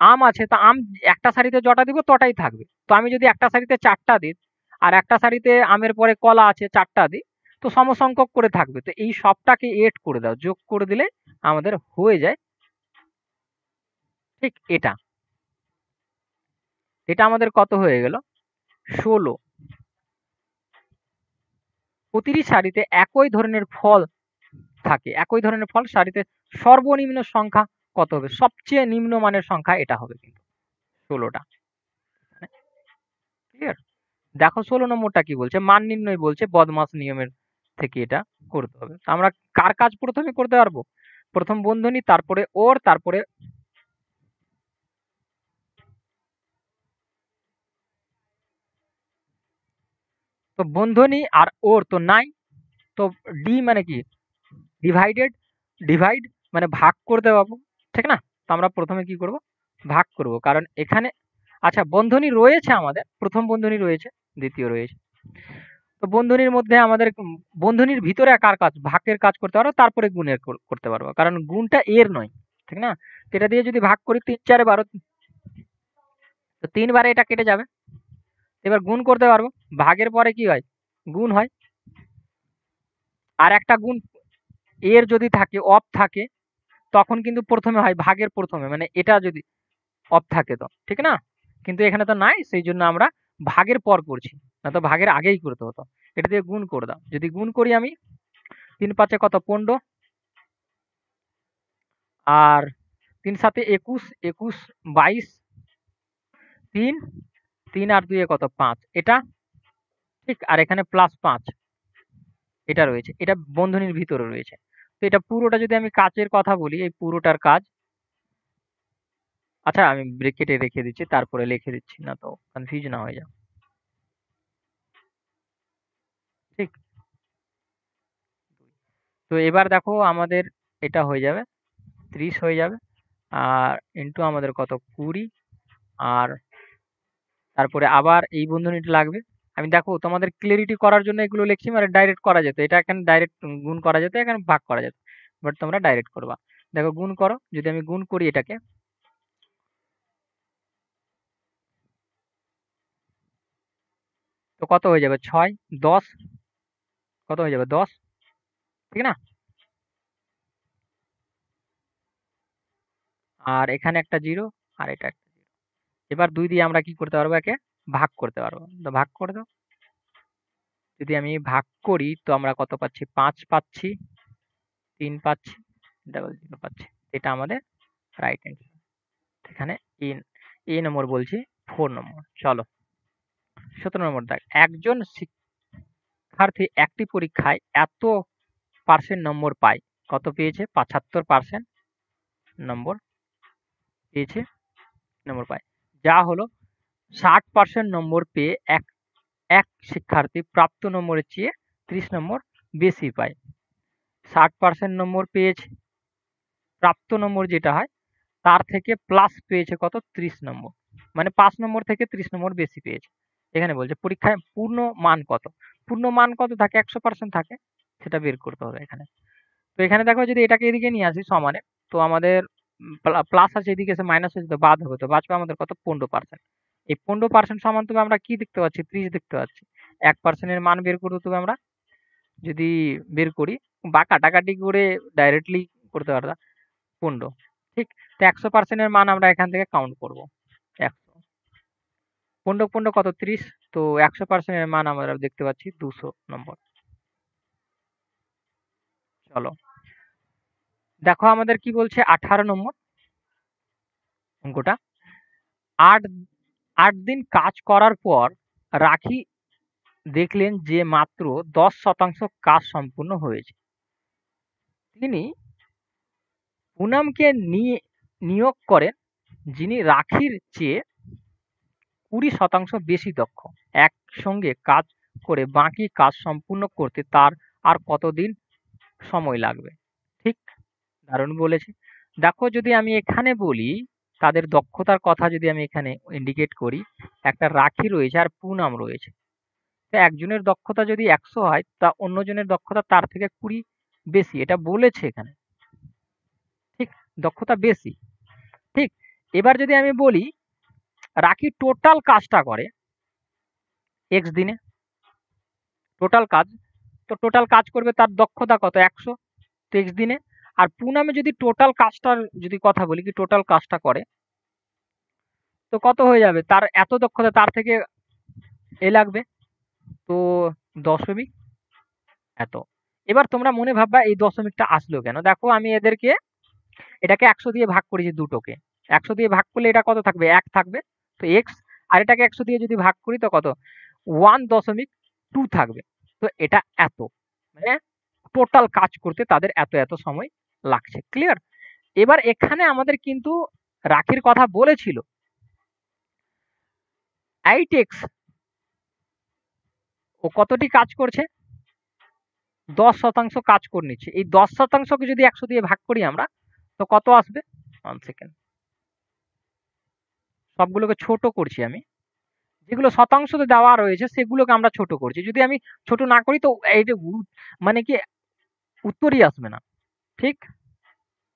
আম আছে, তো আম একটা সারিতে যটা দিব তটাই থাকবে। তো আমি যদি একটা সারিতে 4 টা দিই আর একটা সারিতে আমের পরে কলা আছে 4 টা দিই, তো সমসংখ্যক করে থাকবে। তো এই সবটাকে এড করে দাও, যোগ করে দিলে আমাদের হয়ে যায় ঠিক এটা। এটা আমাদের কত হয়ে গেল? 16। প্রতিটি সারিতে একই ধরনের ফল থাকে। একই ধরনের ফল সারিতে সর্বনিম্ন সংখ্যা কত হবে? সবচেয়ে নিম্ন মানের সংখ্যা এটা হবে কিন্তু 16 টা। ক্লিয়ার? দেখো 16 নম্বরটা কি বলছে? মান নির্ণয় বলছে, বদমাস নিয়মের থেকে এটা করতে হবে। তো আমরা কার কাজ প্রথমে করতে পারবো? প্রথম বন্ধনী, তারপরে ওর, তারপরে তো বন্ধনী আর ওর তো নাই। তো ডি মানে কি? ডিভাইডেড, ডিভাইড মানে ভাগ করতে পারবো, ঠিক না? তো আমরা প্রথমে কি করব? ভাগ করব। কারণ এখানে আচ্ছা বন্ধনী রয়েছে আমাদের, প্রথম বন্ধনী রয়েছে, দ্বিতীয় রয়েছে। তো বন্ধনীর মধ্যে আমাদের বন্ধনীর ভিতরে কার কাজ? ভাগের কাজ করতে পারবো, তারপরে গুণের করতে পারবো। কারণ গুণটা এর নয়, ঠিক না? তো এটা দিয়ে যদি ভাগ করি 3 4 12, তো 3 বারে এটা কেটে যাবে। এবার গুণ করতে পারবো। ভাগের পরে কি হয়? গুণ হয়। আর একটা গুণ এর যদি থাকে, অফ থাকে, তখন কিন্তু প্রথমে হয়, ভাগের প্রথমে, মানে এটা যদি অফ থাকে তো, ঠিক না? কিন্তু এখানে তো নাই, সেই জন্য আমরা ভাগের পর করছি, না তো ভাগের আগেই করতে হতো। এটা দিয়ে গুণ করে দাও। যদি গুণ করি আমি 3 5 এ কত? 15, আর 3 7 এ 21, 21 22, 3, 3 আর 2 এ কত? 5। এটা ঠিক, আর এখানে +5 এটা রয়েছে, এটা বন্ধনীর ভিতরে রয়েছে। তো এটা পুরোটা যদি আমি কাজের কথা বলি, এই পুরোটার কাজ, আচ্ছা আমি ব্রেকেটে রেখে দিচ্ছি, তারপরে লিখে দিচ্ছি, না তো কনফিউজ না হয়ে যাবে। ঠিক, তো এবার দেখো আমাদের এটা হয়ে যাবে 30 হয়ে যাবে, আর ইন্টু আমাদের কত 20, আর তারপরে আবার এই বন্ধনীটা লাগবে। আমি দেখো তোমাদের ক্লিয়ারিটি করার জন্য এগুলো লিখছি, মানে ডাইরেক্ট করা যেত, এটা এখানে ডাইরেক্ট গুণ করা যেত, এখানে ভাগ করা যেত, বাট তোমরা ডাইরেক্ট করবা। দেখো গুণ করো, যদি আমি গুণ করি এটাকে, তো কত হয়ে যাবে 6 10, কত হয়ে যাবে 10, ঠিক না? আর এখানে একটা জিরো, আর এটা একটা জিরো। এবার 2 দিয়ে আমরা কি করতে পারবো, একে ভাগ করতে পারবো, তো ভাগ করে দাও। যদি আমি ভাগ করি তো আমরা কত পাচ্ছি, 5 পাচ্ছি, 3 পাচ্ছি, 0 পাচ্ছি। এটা আমাদের রাইট অ্যান্সার। এখানে এন, এ নম্বর বলছি, 4 নম্বর। চলো 17 নম্বর দাগ, একজন শিক্ষার্থী একটি পরীক্ষায় এত পার্সেন্ট নম্বর পায়, কত পেয়েছে, 75% নম্বর পেয়েছে, নম্বর পায়, যা হলো 60% নম্বর পেয়ে এক এক শিক্ষার্থী প্রাপ্ত নম্বরের চেয়ে 30 নম্বর বেশি পায়। 60% নম্বর পেয়েছে, প্রাপ্ত নম্বর যেটা হয় তার থেকে প্লাস পেয়েছে কত, 30 নম্বর, মানে 5 নম্বর থেকে 30 নম্বর বেশি পেয়েছে। এখানে বলছে পরীক্ষায় পূর্ণ মান কত, পূর্ণ মান কত থাকে, 100% থাকে, সেটা বের করতে হবে এখানে। তো এখানে দেখো যদি এটাকে এদিকে নিয়ে আসি সমানে, তো আমাদের প্লাস আছে, এদিকে এসে মাইনাস আছে, তো বাদ হবে, তো বাঁচবে আমাদের কত, 15%। এই 15% সমান তুমি আমরা কি দেখতে পাচ্ছি, 30 দেখতে পাচ্ছি। 1% এর মান বের করতে হবে আমরা, যদি বের করি বা কাটাকাটি করে ডাইরেক্টলি করতে পারবা, 15, ঠিক। তো 100% এর মান আমরা এখান থেকে কাউন্ট করব, 100, 15 15 কত, 30, তো 100% এর মান আমরা দেখতে পাচ্ছি 200 নম্বর। চলো দেখো আমাদের কি বলছে, 18 নম্বর অঙ্কটা, 8 8 দিন কাজ করার পর রাখি দেখলেন যে মাত্র 10% কাজ সম্পূর্ণ হয়েছে। তিনি পুনমকে নিয়োগ করেন, যিনি রাখির চেয়ে 20% বেশি দক্ষ। একসঙ্গে কাজ করে বাকি কাজ সম্পূর্ণ করতে তার আর কতদিন সময় লাগবে? ঠিক, দারুণ বলেছে। দেখো যদি আমি এখানে বলি তাদের দক্ষতার কথা, যদি আমি এখানে ইন্ডিকেট করি, একটা রাখি রয়েছে আর পুনাম রয়েছে, তো একজনের দক্ষতা যদি 100 হয়, তা অন্যজনের দক্ষতা তার থেকে 20 বেশি, এটা বলেছে এখানে, ঠিক, দক্ষতা বেশি, ঠিক। এবার যদি আমি বলি রাখি টোটাল কাজটা করে এক্স দিনে, টোটাল কাজ, তো টোটাল কাজ করবে, তার দক্ষতা কত, 100, তো এক্স দিনে। আর পুনামে যদি টোটাল কাজটার যদি কথা বলি, কি টোটাল কাজটা করে, তো কত হয়ে যাবে, তার এত দক্ষতা, তার থেকে এ লাগবে, তো দশমিক এত। এবার তোমরা মনে ভাববা এই দশমিকটা আসলো কেন, দেখো আমি এদেরকে এটাকে 100 দিয়ে ভাগ করেছি, দুটোকে 100 দিয়ে ভাগ করলে এটা কত থাকবে, 1 থাকবে, তো এক্স, আর এটাকে 100 দিয়ে যদি ভাগ করি তো কত, 1.2 থাকবে, তো এটা এত, মানে টোটাল কাজ করতে তাদের এত এত সময় লাগছে। ক্লিয়ার? এবার এখানে আমাদের কিন্তু রাখির কথা বলেছিল, 8x ও কতটি কাজ করছে, 10% কাজ করে নিচ্ছে। এই 10%কে যদি 100 দিয়ে ভাগ করি আমরা, তো কত আসবে, 1 সেকেন্ড, সবগুলোকে ছোট করছি আমি, যেগুলো শতাংশতে দেওয়া রয়েছে সেগুলোকে আমরা ছোট করছি। যদি আমি ছোট না করি তো এই যে মানে কি উত্তরই আসবে না, ঠিক।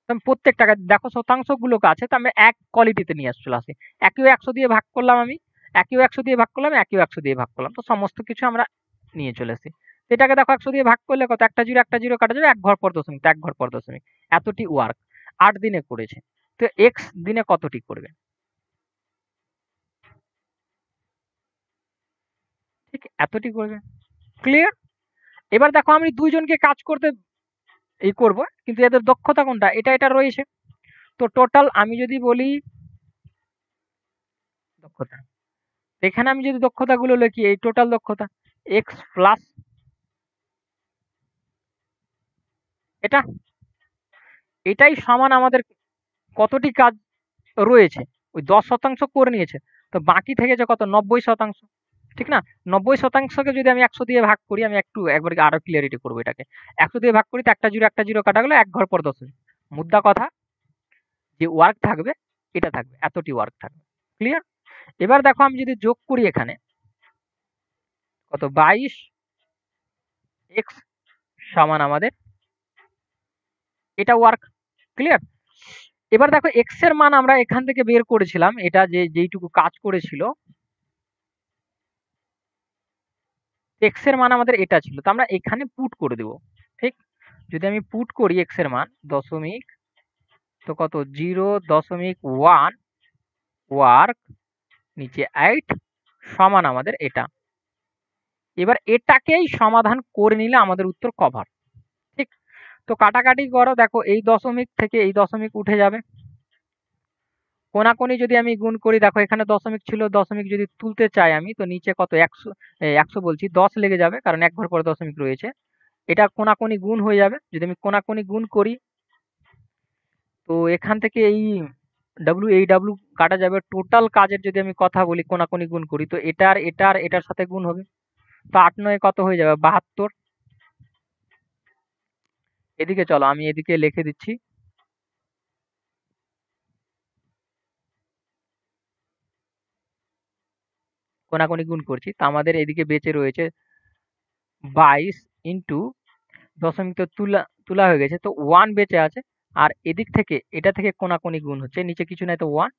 তো আমি প্রত্যেকটাকে দেখো শতাংশগুলোকে আছে, তো আমি এক কোয়ালিটিতে নিয়ে চলে আসি, একেও 100 দিয়ে ভাগ করলাম আমি, একেও 100 দিয়ে ভাগ করলাম, একেও 100 দিয়ে ভাগ করলাম, তো সমস্ত কিছু আমরা নিয়ে চলে এসেছি। তো এটাকে দেখো 100 দিয়ে ভাগ করলে কত, একটা জিরো কাটা যাবে, এক ঘর পর দশমিক, তো এক ঘর পর দশমিক, এতটি ওয়ার্ক 8 দিনে করেছে। তো এক্স দিনে কতটি করবে, ঠিক এতটি করবে। ক্লিয়ার? এবার দেখো আমি দুইজনকে কাজ করতে এই করব, কিন্তু এদের দক্ষতা কোনটা, এটা এটা রয়েছে। তো টোটাল আমি যদি বলি দক্ষতা, এখানে আমি যদি দক্ষতাগুলো লিখি, এই টোটাল দক্ষতা, এক্স প্লাস এটা, এটাই সমান আমাদের কতটি কাজ রয়েছে, ওই 10% করে নিয়েছে, তো বাকি থেকে যে কত 90%, ঠিক না? 90%কে যদি আমি 100 দিয়ে ভাগ করি, আমি একবার আরো ক্লিয়ারিটি করবো এটাকে। 100 দিয়ে ভাগ করি তো একটা জিরো কাটা গেলো, এক ঘর পর 10। মুদ্রা কথা যে ওয়ার্ক থাকবে এটা থাকবে, এতটি ওয়ার্ক থাকবে। ক্লিয়ার? এবার দেখো আমি যদি যোগ করি এখানে কত 22 এক্স সমান আমাদের এটা ওয়ার্ক। ক্লিয়ার? এবার দেখো এক্স এর মান আমরা এখান থেকে বের করেছিলাম, এটা যেইটুকু কাজ করেছিল এক্স এর মান আমাদের এটা ছিল, তো আমরা এখানে পুট করে দেব। ঠিক? যদি আমি পুট করি এক্স এর মান দশমিক, তো কত 0.1 ওয়ার্ক নিচে 8 সমান আমাদের এটা। এবার এটাকেই সমাধান করে নিলে আমাদের উত্তর কভার। ঠিক? তো কাটাকাটি করো, দেখো এই দশমিক থেকে এই দশমিক উঠে যাবে, কোনাকুনি যদি আমি গুণ করি, দেখো এখানে দশমিক ছিল, দশমিক যদি তুলতে চাই আমি, তো নিচে কত 100 বলছি 10 লেগে যাবে, কারণ এক ঘর পরে দশমিক রয়েছে। এটা কোনাকুনি গুণ হয়ে যাবে, যদি আমি কোনাকুনি গুণ করি তো এখান থেকে এই ডাব্লু কাটা যাবে। টোটাল কাজের যদি আমি কথা বলি কোনাকুনি গুণ করি, তো এটার সাথে গুণ হবে, তো 8 9 কত হয়ে যাবে 72। এদিকে চলো আমি এদিকে লিখে দিচ্ছি, কোনাকুনি গুণ করছি, তো আমাদের এদিকে বেঁচে রয়েছে 22 ইন্টু দশমিক তো তুলা তুলা হয়ে গেছে, তো 1 বেঁচে আছে। আর এদিক থেকে এটা থেকে কোনাকুনি গুণ হচ্ছে, নিচে কিছু নাই তো 1,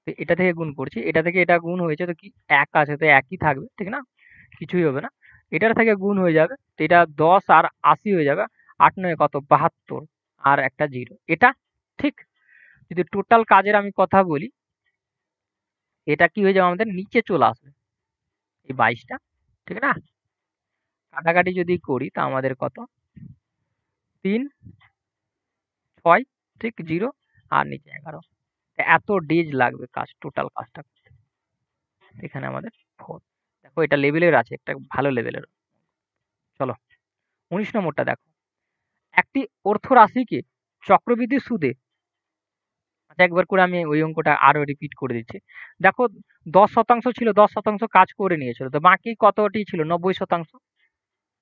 তো এটা থেকে গুণ করছি, এটা থেকে এটা গুণ হয়েছে, তো কি 1 আছে, তো একই থাকবে, ঠিক না? কিছুই হবে না। এটার থেকে গুণ হয়ে যাবে, তো এটা 10 আর 80 হয়ে যাবে। 8 9 কত 72 আর একটা 0 এটা। ঠিক? যদি টোটাল কাজের আমি কথা বলি, এটা কি হয়ে যাবে আমাদের নিচে চলে আসবে এই 22টা, ঠিক না? কাটাকাটি যদি করি তা আমাদের কত 3 6, ঠিক 0 আর নিচে 11। এত ডেজ লাগবে কাজ, টোটাল কাজটা করতে। এখানে আমাদের 4। দেখো এটা লেভেলের আছে, একটা ভালো লেভেলের। চলো 19 নম্বরটা দেখো, একটি অর্থরাশিকে চক্রবৃদ্ধি সুদে, আচ্ছা একবার করে আমি ওই অঙ্কটা আরো রিপিট করে দিচ্ছি। দেখো 10% ছিল, 10% কাজ করে নিয়েছিল, তো বাকি কতটি ছিল 90%।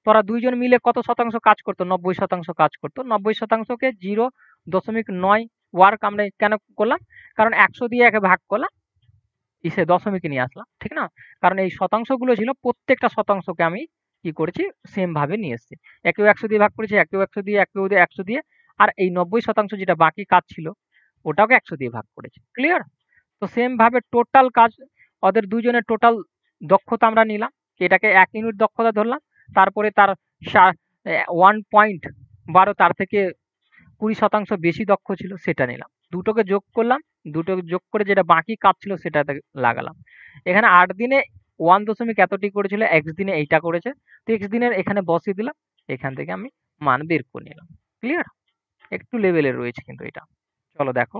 তোরা দুইজন মিলে কত শতাংশ কাজ করতো 90% কাজ করতো, 90%কে 0.9 ওয়ার্ক আমরা কেন করলাম, কারণ 100 দিয়ে একে ভাগ করলাম, ইসে দশমিকে নিয়ে আসলাম, ঠিক না? কারণ এই শতাংশগুলো ছিল, প্রত্যেকটা শতাংশকে আমি কি করেছি সেম ভাবে নিয়ে এসেছি, একেও 100 দিয়ে ভাগ করেছি, একেও 100 দিয়ে, একেও 100 দিয়ে, আর এই 90% যেটা বাকি কাজ ছিল ওটাকে 100 দিয়ে ভাগ করেছি। ক্লিয়ার? তো সেম ভাবে টোটাল কাজ, ওদের দুজনের টোটাল দক্ষতা আমরা নিলাম, এটাকে 1 ইউনিট দক্ষতা ধরলাম, তারপরে তার 1.12, তার থেকে 20% বেশি দক্ষ ছিল সেটা নিলাম, দুটোকে যোগ করলাম, দুটোকে যোগ করে যেটা বাকি কাজ ছিল সেটাতে লাগালাম। এখানে 8 দিনে 1 দশমিক এতটি করেছিল, এক্স দিনে এইটা করেছে, তো এক্স দিনের এখানে বসিয়ে দিলাম, এখান থেকে আমি মান বের করে নিলাম। ক্লিয়ার? একটু লেভেলের রয়েছে কিন্তু এটা। চলো দেখো,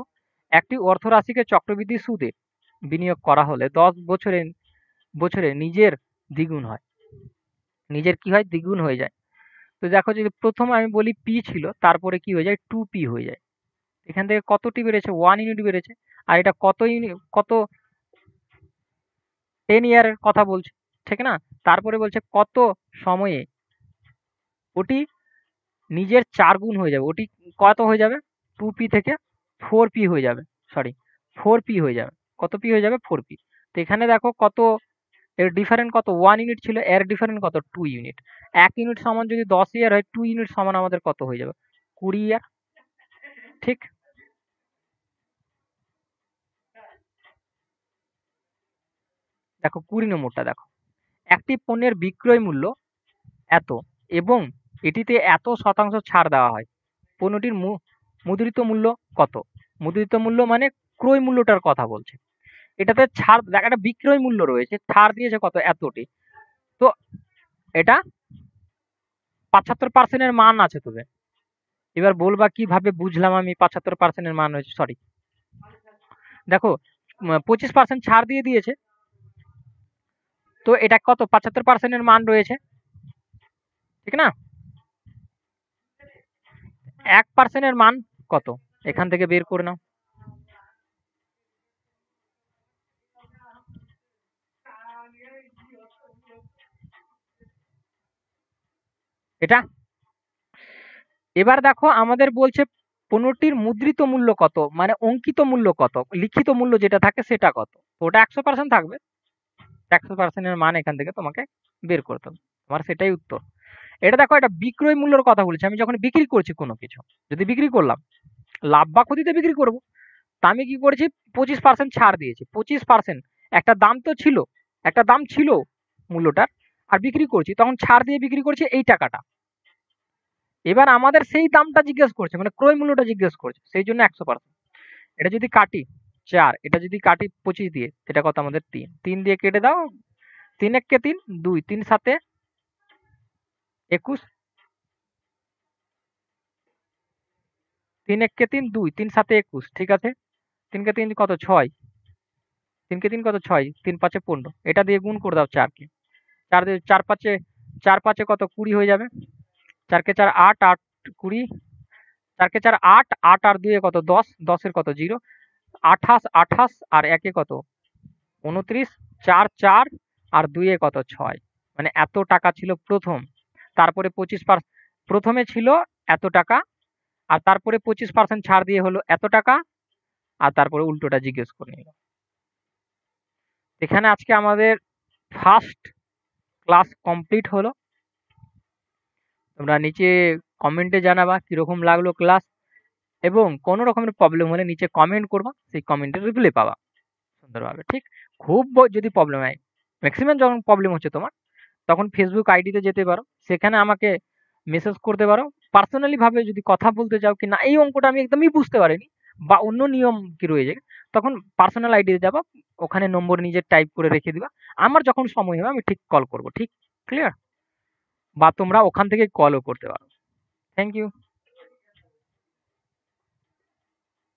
একটি অর্থরাশিকে চক্রবৃদ্ধি সুদে বিনিয়োগ করা হলে 10 বছরে বছরে নিজের দ্বিগুণ হয়, নিজের কি হয় দ্বিগুণ হয়ে যায়। তো দেখো যদি প্রথম আমি বলি পি ছিল, তারপরে কি হয়ে যায় 2p হয়ে যায়, এখান থেকে কতটি বেড়েছে 1 ইউনিট বেড়েছে। আর এটা কত ইউনিট, কত 10 ইয়ারের কথা বলছে, ঠিক না? তারপরে বলছে কত সময়ে ওটি নিজের 4 গুণ হয়ে যাবে, ওটি কত হয়ে যাবে 2p থেকে 4p হয়ে যাবে, সরি 4p হয়ে যাবে, কত p হয়ে যাবে 4p। তো এখানে দেখো কত এর ডিফারেন্ট, কত 1 ইউনিট ছিল, এর ডিফারেন্ট কত 2 ইউনিট। 1 ইউনিট সমান যদি 10 ইয়ার হয়, 2 ইউনিট সমান আমাদের কত হয়ে যাবে 20 ইয়ার। ঠিক? দেখো 20 নম্বরটা দেখো, একটি পণ্যের বিক্রয় মূল্য এত এবং এটিতে এত শতাংশ ছাড় দেওয়া হয়, পণ্যটির মুদ্রিত মূল্য কত? মুদ্রিত মূল্য মানে ক্রয় মূল্যটার কথা বলছে, এটাতে ছাড় দেখ, একটা বিক্রয় মূল্য রয়েছে, ছাড় দিয়েছে কত এতটি, তো এটা 75% এর মান আছে তবে। এবার বলবা কিভাবে বুঝলাম আমি 75% এর মান হয়েছে, সরি দেখো 25% ছাড় দিয়ে দিয়েছে, তো এটা কত 75% এর মান রয়েছে, ঠিক না? 1% এর মান কত এখান থেকে বের করে নাও। এটা এবার দেখো আমাদের বলছে 15টির মুদ্রিত মূল্য কত, মানে অঙ্কিত মূল্য কত, লিখিত মূল্য যেটা থাকে সেটা কত। তো ওটা 100% থাকবে, 100% এর মান এখান থেকে তোমাকে বের করতে হবে, তোমার সেটাই উত্তর। এটা দেখো, এটা বিক্রয় মূল্যের কথা বলছি, আমি যখন বিক্রি করছি কোনো কিছু, যদি বিক্রি করলাম, লাভ বা ক্ষতিতে বিক্রি করব, তা আমি কি করেছি, 25% ছাড় দিয়েছি, 25%। একটা দাম তো ছিল, একটা দাম ছিল মূল্যটার, আর বিক্রি করছি, তখন ছাড় দিয়ে বিক্রি করছি এই টাকাটা। এবার আমাদের সেই দামটা জিজ্ঞেস করছে, মানে ক্রয় মূল্যটা জিজ্ঞেস করছে, সেই জন্য 100%। এটা যদি কাটি 4, এটা যদি কাটি 25 দিয়ে, এটা কত আমাদের 3, 3 দিয়ে কেটে দাও, 3 একে 3, 2, 3 7 21, 3 একে 3, 2, 3 7 21, ঠিক আছে। 3 কে 3 কত 6, 3 কে 3 কত 6, 3 5 15, এটা দিয়ে গুণ করে দাও 4 কে, 4 দিয়ে 4 5 4 5 কত 20 হয়ে যাবে, 4 কে 4 8, 8 20, 4 কে 4 8, 8 আর 2 এ কত 10, 10 এর কত 0, 28, 28 আর 1 এ কত 29, 4 4 আর 2 এ কত 6, মানে এত টাকা ছিল প্রথম। তারপরে 25%, প্রথমে ছিল এত টাকা, আর তারপরে 25% ছাড় দিয়ে হলো এত টাকা, আর তারপরে উল্টোটা জিজ্ঞেস করে নিল। এখানে আজকে আমাদের ফার্স্ট ক্লাস কমপ্লিট হলো। তোমরা নিচে কমেন্টে জানাবা কিরকম লাগলো ক্লাস, এবং কোনো রকমের প্রবলেম হলে নিচে কমেন্ট করবা, সেই কমেন্টের রিপ্লাই পাবা সুন্দরভাবে, ঠিক। খুব যদি প্রবলেম হয়, ম্যাক্সিমাম যখন প্রবলেম হচ্ছে তোমার, তখন ফেসবুক আইডিতে যেতে পারো, সেখানে আমাকে মেসেজ করতে পারো। পার্সোনালি ভাবে যদি কথা বলতে চাও কি না এই অঙ্কটা আমি একদমই বুঝতে পারিনি, বা অন্য নিয়ম কি রয়েছে, তখন পার্সোনাল আইডিতে যাবা, ওখানে নম্বর নিজে টাইপ করে রেখে দিবা, আমার যখন সময় হবে আমি ঠিক কল করব, ঠিক ক্লিয়ার। বা তোমরা ওখান থেকে কলও করতে পারো। Thank you.